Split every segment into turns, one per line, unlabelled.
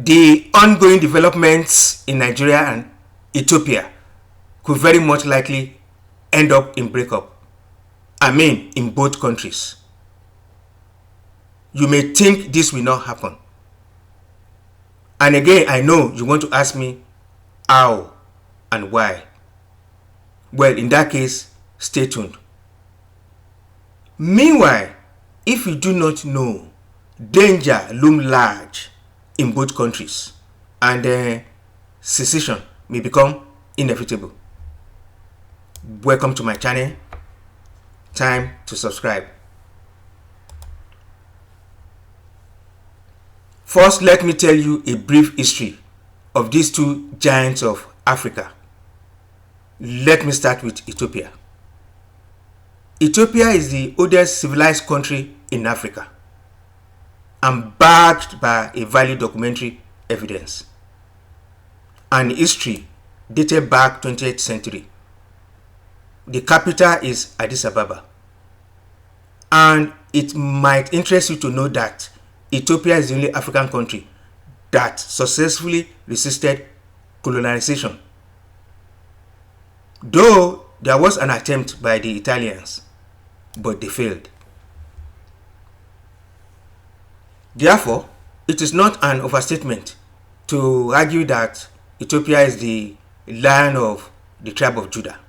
the ongoing developments in Nigeria and Ethiopia could very much likely end up in breakup. I mean, in both countries. You may think this will not happen. And again, I know you want to ask me how and why. Well, in that case, stay tuned. Meanwhile, if you do not know, danger looms large in both countries, and secession may become inevitable. Welcome to my channel. Time to subscribe. First, let me tell you a brief history of these two giants of Africa. Let me start with Ethiopia. Ethiopia is the oldest civilized country in Africa and backed by a valid documentary evidence. And history dated back 20th century. The capital is Addis Ababa. And it might interest you to know that Ethiopia is the only African country that successfully resisted colonization. Though there was an attempt by the Italians, but they failed. Therefore, it is not an overstatement to argue that Ethiopia is the Lion of the tribe of Judah.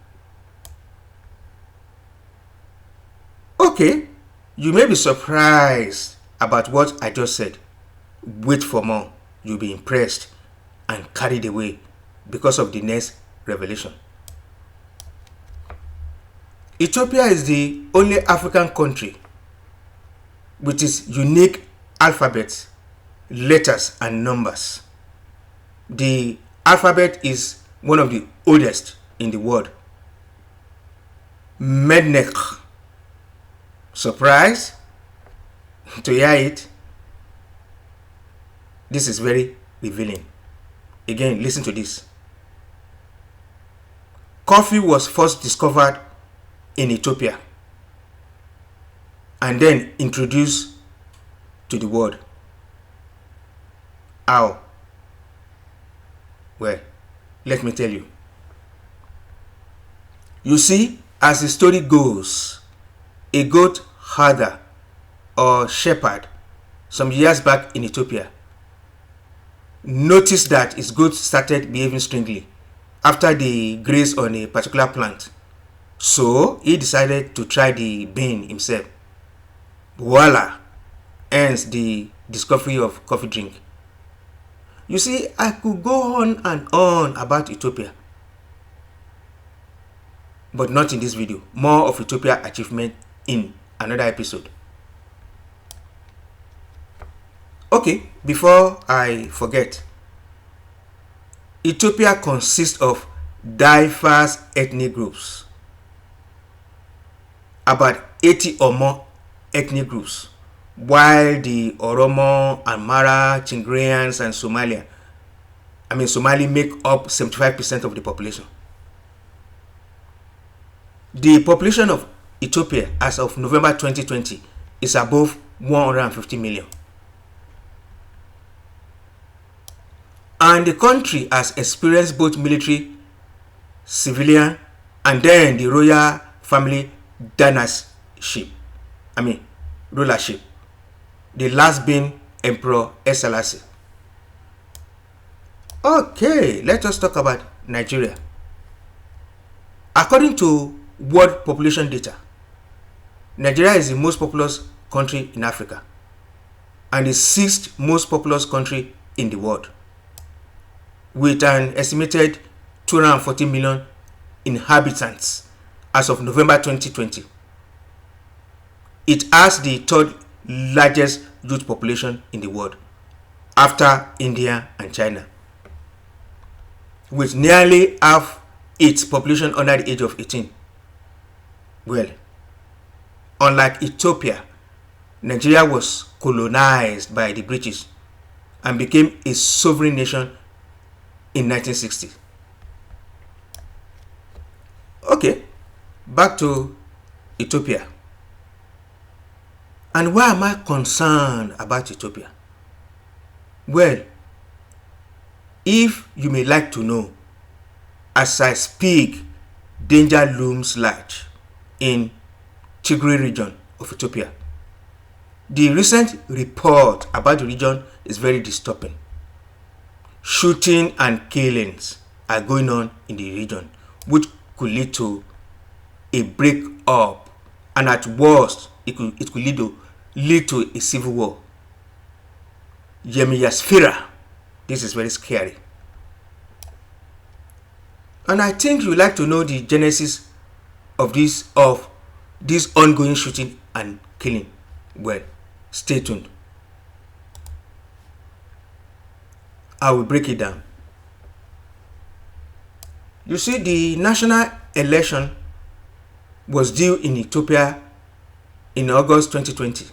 Okay, you may be surprised about what I just said. Wait for more. You'll be impressed and carried away because of the next revelation. Ethiopia is the only African country with its unique alphabet, letters, and numbers. The alphabet is one of the oldest in the world. Mednek. Surprise to hear it? This is very revealing. Again, listen to this. Coffee was first discovered in Ethiopia and then introduced to the world. How? Well, let me tell you. You see, as the story goes, a goat herder or shepherd some years back in Ethiopia noticed that his goats started behaving strangely after they grazed on a particular plant. So he decided to try the bean himself. Voila! Hence the discovery of coffee drink. You see, I could go on and on about Ethiopia, but not in this video. More of Ethiopia achievement in another episode. Okay, before I forget, Ethiopia consists of diverse ethnic groups. About 80 or more ethnic groups, while the Oromo, Amhara, Tigrayans, and Somali make up 75% of the population. The population of Ethiopia as of November 2020 is above 150 million. And the country has experienced both military, civilian, and then the royal family rulership. The last being Emperor Selassie. Okay, let us talk about Nigeria. According to World Population Data, Nigeria is the most populous country in Africa and the 6th most populous country in the world, with an estimated 240 million inhabitants as of November 2020. It has the 3rd largest youth population in the world after India and China, with nearly half its population under the age of 18. Well, unlike Ethiopia, Nigeria was colonized by the British and became a sovereign nation in 1960. Okay, back to Ethiopia. And why am I concerned about Ethiopia? Well, If you may like to know, as I speak, danger looms large in Tigray region of Ethiopia. The recent report about the region is very disturbing. Shooting and killings are going on in the region, which could lead to a break up, and at worst, it could lead to a civil war. Yemiyasfira. This is very scary. And I think you like to know the genesis of this ongoing shooting and killing. Well, stay tuned. I will break it down. You see, the national election was due in Ethiopia in August 2020,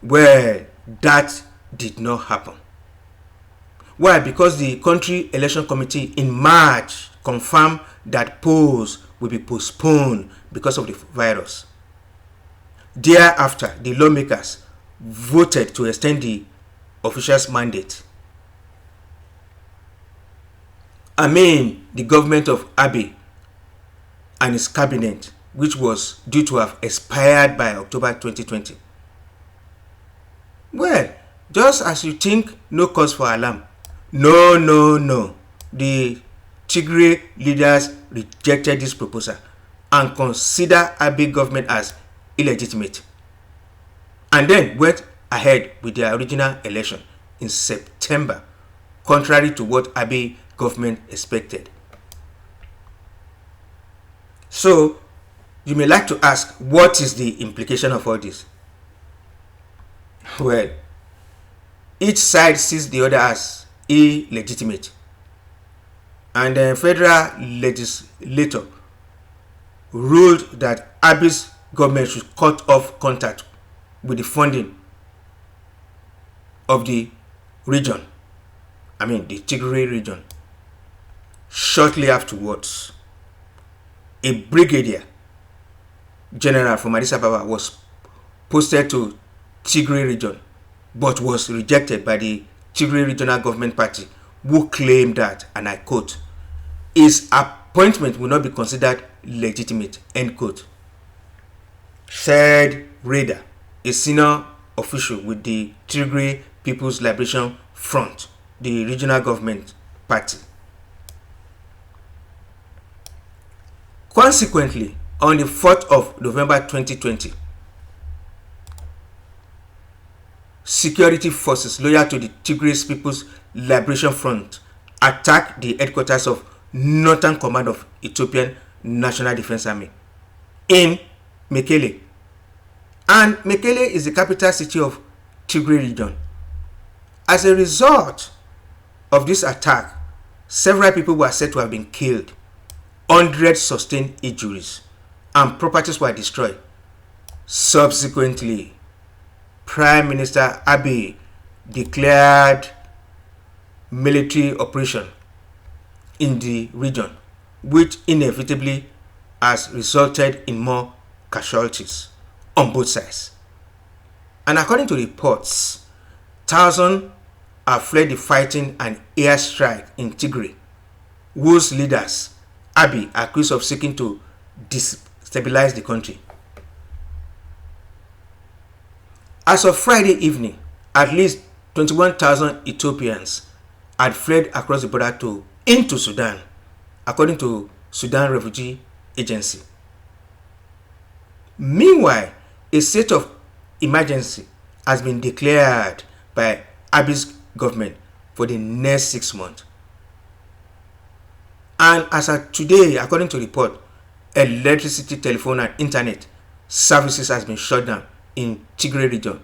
where that did not happen. Why? Because the country election committee in March confirmed that polls will be postponed because of the virus. Thereafter, the lawmakers voted to extend the official's mandate. The government of Abiy and his cabinet, which was due to have expired by October 2020. Well, just as you think, no cause for alarm. No. The Tigray leaders rejected this proposal and considered Abiy government as illegitimate, and then went ahead with their original election in September, contrary to what Abiy government expected. So, you may like to ask, what is the implication of all this? Well, each side sees the other as illegitimate, and the federal legislature ruled that Abiy's government should cut off contact with the funding of the region, the Tigray region. Shortly afterwards, a brigadier general from Addis Ababa was posted to Tigray region, but was rejected by the Tigray Regional Government Party, who claimed that, and I quote, his appointment will not be considered legitimate, end quote, said Reda, a senior official with the Tigray People's Liberation Front, the regional government party. Consequently, on the 4th of November 2020, security forces loyal to the Tigray People's Liberation Front attacked the headquarters of Northern Command of Ethiopian National Defense Army in Mekele. And Mekele is the capital city of Tigray region. As a result of this attack, several people were said to have been killed, hundreds sustained injuries, and properties were destroyed. Subsequently, Prime Minister Abiy declared military operation in the region, which inevitably has resulted in more casualties on both sides. And according to reports, thousands have fled the fighting and airstrike in Tigray, whose leaders Abiy accused of seeking to destabilize the country. As of Friday evening, at least 21,000 Ethiopians had fled across the border into Sudan, according to Sudan Refugee Agency. Meanwhile, a state of emergency has been declared by Abiy's government for the next 6 months. And as of today, according to report, electricity, telephone, and internet services has been shut down in Tigray region.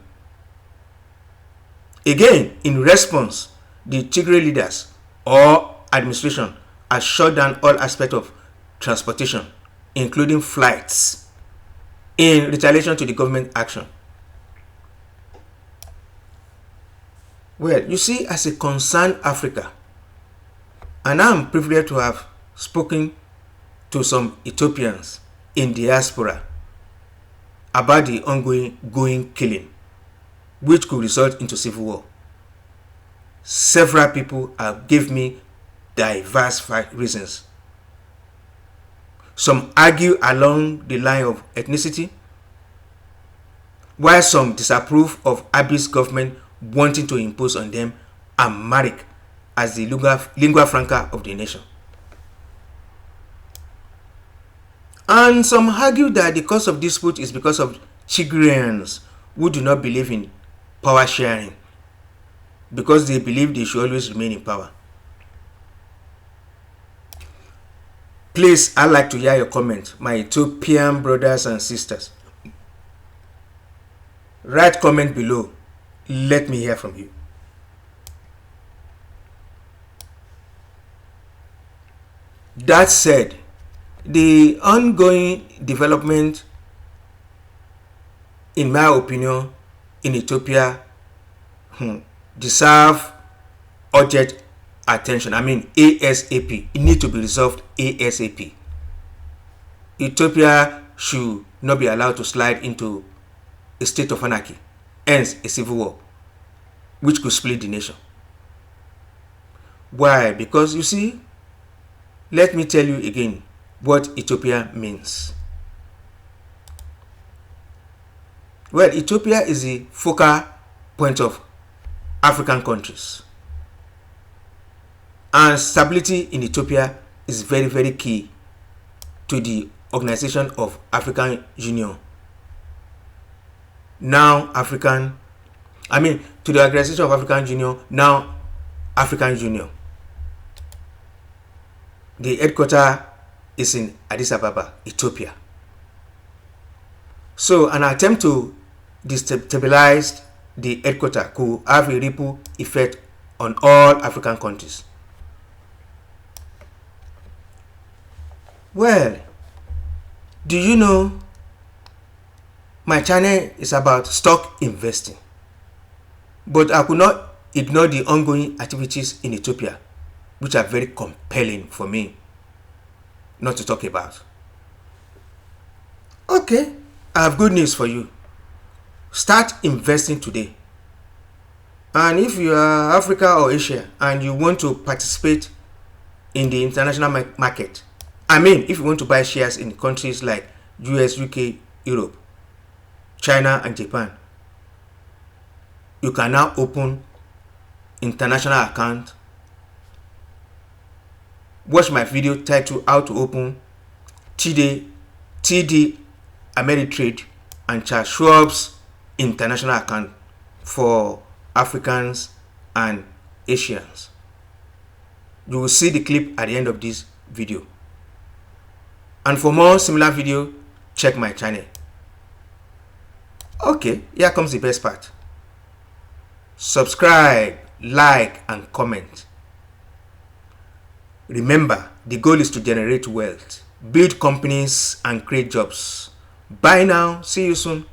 Again, in response, the Tigray leaders or administration has shut down all aspects of transportation, including flights, in retaliation to the government action. Well, you see, as a concerned Africa, and I'm privileged to have spoken to some Ethiopians in diaspora about the ongoing killing, which could result into civil war. several people have given me diverse reasons. Some argue along the line of ethnicity, while some disapprove of Abiy's government wanting to impose on them Amharic as the lingua franca of the nation. And some argue that the cause of dispute is because of Tigrayans who do not believe in power sharing, because they believe they should always remain in power. Please, I'd like to hear your comment, my Ethiopian brothers and sisters. Write comment below. Let me hear from you. That said, the ongoing development, in my opinion, in Ethiopia deserve urgent attention. I mean ASAP. It needs to be resolved ASAP. Ethiopia should not be allowed to slide into a state of anarchy, hence a civil war, which could split the nation. Why? Because you see, let me tell you again what Ethiopia means. Well, Ethiopia is the focal point of African countries. And stability in Ethiopia is very, very key to the Organization of African Union. To the Organization of African Union, now African Union. The headquarters is in Addis Ababa, Ethiopia. So an attempt to destabilize the headquarters could have a ripple effect on all African countries. Well, do you know my channel is about stock investing, but I could not ignore the ongoing activities in Ethiopia, which are very compelling for me not to talk about. Okay, I have good news for you. Start investing today. And if you are Africa or Asia and you want to participate in the international market, if you want to buy shares in countries like US, UK, Europe, China and Japan, you can now open international account. Watch my video titled How to Open TD Ameritrade and Charles Schwab's international account for Africans and Asians. You will see the clip at the end of this video. And for more similar video, check my channel. Okay, here comes the best part. Subscribe, like, and comment. Remember, the goal is to generate wealth, build companies, and create jobs. Bye now. See you soon.